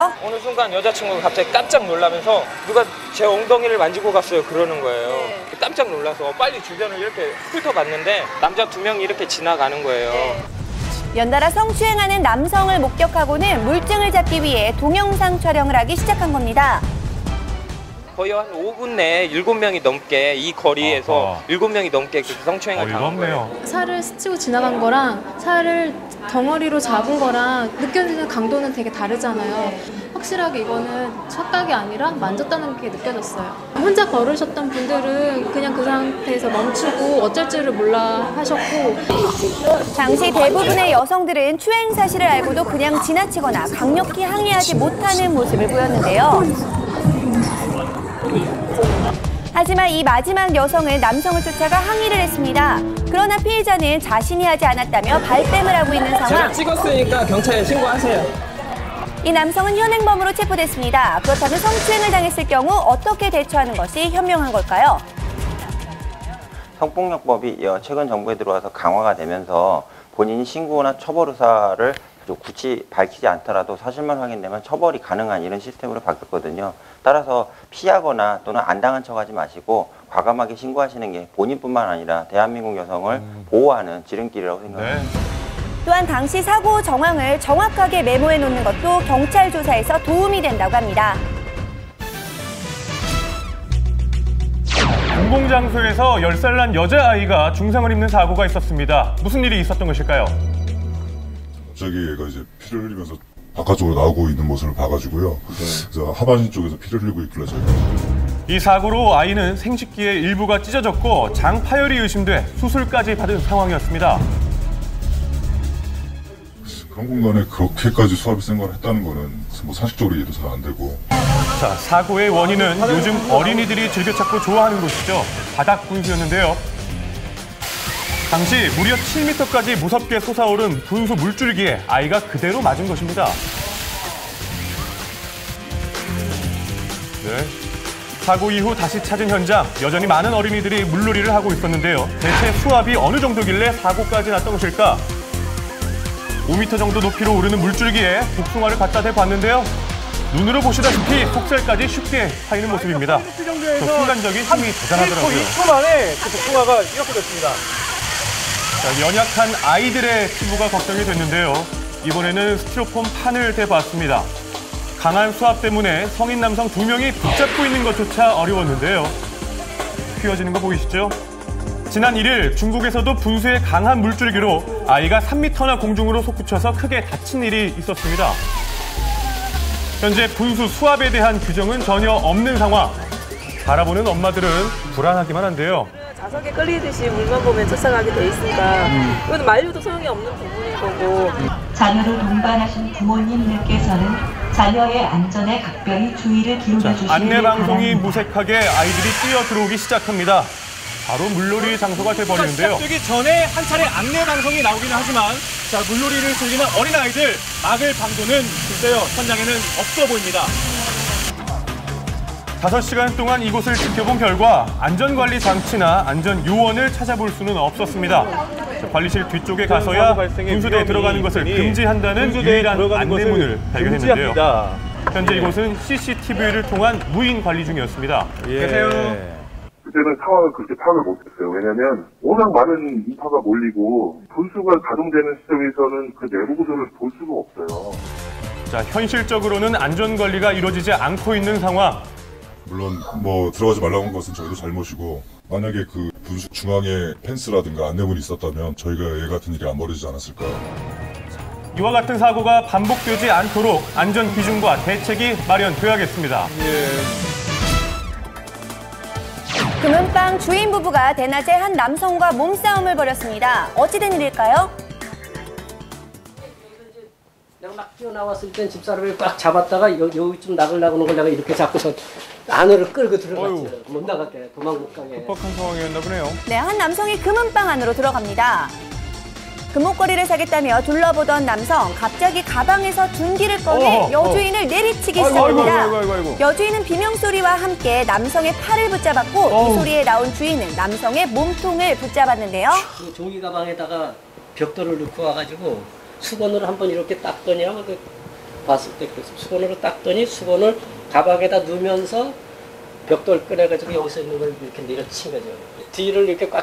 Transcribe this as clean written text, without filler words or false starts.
어느 순간 여자친구가 갑자기 깜짝 놀라면서 누가 제 엉덩이를 만지고 갔어요 그러는 거예요. 네. 깜짝 놀라서 빨리 주변을 이렇게 훑어봤는데 남자 2명이 이렇게 지나가는 거예요. 네. 연달아 성추행하는 남성을 목격하고는 물증을 잡기 위해 동영상 촬영을 하기 시작한 겁니다. 거의 한 5분 내에 7명이 넘게 이 거리에서 7명이 넘게 성추행을 당한 거예요. 살을 스치고 지나간 거랑 살을 덩어리로 잡은 거랑 느껴지는 강도는 되게 다르잖아요. 확실하게 이거는 착각이 아니라 만졌다는 게 느껴졌어요. 혼자 걸으셨던 분들은 그냥 그 상태에서 멈추고 어쩔 줄을 몰라 하셨고, 당시 대부분의 여성들은 추행 사실을 알고도 그냥 지나치거나 강력히 항의하지 못하는 모습을 보였는데요. 하지만 이 마지막 여성은 남성을 쫓아가 항의를 했습니다. 그러나 피해자는 자신이 하지 않았다며 발뺌을 하고 있는 상황. 제가 찍었으니까 경찰에 신고하세요. 이 남성은 현행범으로 체포됐습니다. 그렇다면 성추행을 당했을 경우 어떻게 대처하는 것이 현명한 걸까요? 성폭력법이 최근 정부에 들어와서 강화가 되면서 본인이 신고나 처벌 의사를 굳이 밝히지 않더라도 사실만 확인되면 처벌이 가능한 이런 시스템으로 바뀌었거든요. 따라서 피하거나 또는 안 당한 척하지 마시고 과감하게 신고하시는 게 본인뿐만 아니라 대한민국 여성을 보호하는 지름길이라고 생각합니다. 네. 또한 당시 사고 정황을 정확하게 메모해 놓는 것도 경찰 조사에서 도움이 된다고 합니다. 공공장소에서 10살 난 여자아이가 중상을 입는 사고가 있었습니다. 무슨 일이 있었던 것일까요? 갑자기 얘가 이제 피를 흘리면서 바깥쪽으로 나오고 있는 모습을 봐가지고요. 그래서 하반신 쪽에서 피를 흘리고 있길래 저희가. 이 사고로 아이는 생식기의 일부가 찢어졌고 장 파열이 의심돼 수술까지 받은 상황이었습니다. 그런 공간에 그렇게까지 수압이 센 걸 했다는 거는 뭐 상식적으로 이해도 잘 안 되고. 자, 사고의 원인은 요즘 어린이들이 즐겨 찾고 좋아하는 곳이죠. 바닥 분수였는데요. 당시 무려 7m까지 무섭게 솟아오른 분수 물줄기에 아이가 그대로 맞은 것입니다. 네. 사고 이후 다시 찾은 현장, 여전히 많은 어린이들이 물놀이를 하고 있었는데요. 대체 수압이 어느 정도길래 사고까지 났던 것일까? 5m 정도 높이로 오르는 물줄기에 복숭아를 갖다 대봤는데요. 눈으로 보시다시피 속살까지 쉽게 파이는 모습입니다. 그 순간적인 힘이 대단하더라고요. 2초 만에 그 복숭아가 이렇게 됐습니다. 자, 연약한 아이들의 피부가 걱정이 됐는데요. 이번에는 스티로폼 판을 대봤습니다. 강한 수압 때문에 성인 남성 2명이 붙잡고 있는 것조차 어려웠는데요. 휘어지는 거 보이시죠? 지난 1일 중국에서도 분수의 강한 물줄기로 아이가 3m나 공중으로 솟구쳐서 크게 다친 일이 있었습니다. 현재 분수 수압에 대한 규정은 전혀 없는 상황. 바라보는 엄마들은 불안하기만 한데요. 자석에 끌리듯이 물만 보면 쫓아가게 돼 있으니까 이건 만류도 소용이 없는 부분인 거고. 자녀를 동반하신 부모님들께서는 자녀의 안전에 각별히 주의를 기울여주시기 바랍니다. 안내방송이 무색하게 아이들이 뛰어 들어오기 시작합니다. 바로 물놀이 장소가 돼버리는데요. 시작되기 전에 한 차례 안내 방송이 나오기는 하지만 자, 물놀이를 즐기는 어린아이들 막을 방도는 글쎄요, 현장에는 없어 보입니다. 5시간 동안 이곳을 지켜본 결과 안전관리 장치나 안전 요원을 찾아볼 수는 없었습니다. 관리실 뒤쪽에 가서야 분수대에 들어가는 것을 금지한다는 유일한 안내문을 발견했는데요. 현재 이곳은 CCTV를 통한 무인 관리 중이었습니다. 그때는 상황을 그렇게 파악을 못했어요. 왜냐하면 워낙 많은 인파가 몰리고 분수가 가동되는 시점에서는 그 내부 구조를 볼 수가 없어요. 자, 현실적으로는 안전관리가 이루어지지 않고 있는 상황. 물론 뭐 들어가지 말라고 한 것은 저희도 잘못이고 만약에 그 분수 중앙에 펜스라든가 안내문이 있었다면 저희가 얘 같은 일이 안 벌어지지 않았을까. 이와 같은 사고가 반복되지 않도록 안전 기준과 대책이 마련돼야겠습니다. 금은방 주인 부부가 대낮에 한 남성과 몸싸움을 벌였습니다. 어찌된 일일까요? 내가 막 뛰어나왔을 땐 집사람이 꽉 잡았다가 여기쯤 나가는 걸 내가 이렇게 잡고서 안으로 끌고 들어갔죠. 못 나가게, 도망 못 가게. 급박한 상황이었나 보네요. 네, 한 남성이 금은방 안으로 들어갑니다. 금목걸이를 사겠다며 둘러보던 남성, 갑자기 가방에서 둔기를 꺼내 여주인을 내리치기 시작합니다. 여주인은 비명소리와 함께 남성의 팔을 붙잡았고 이 소리에 나온 주인은 남성의 몸통을 붙잡았는데요. 종이 가방에다가 벽돌을 넣고 와가지고 수건으로 한번 이렇게 닦더니 그 봤을 때 그래서 수건으로 닦더니 수건을 가방에다 넣으면서 벽돌 꺼내가지고 여기서 있는 걸 이렇게 내려친 거죠. 뒤를 이렇게 꽉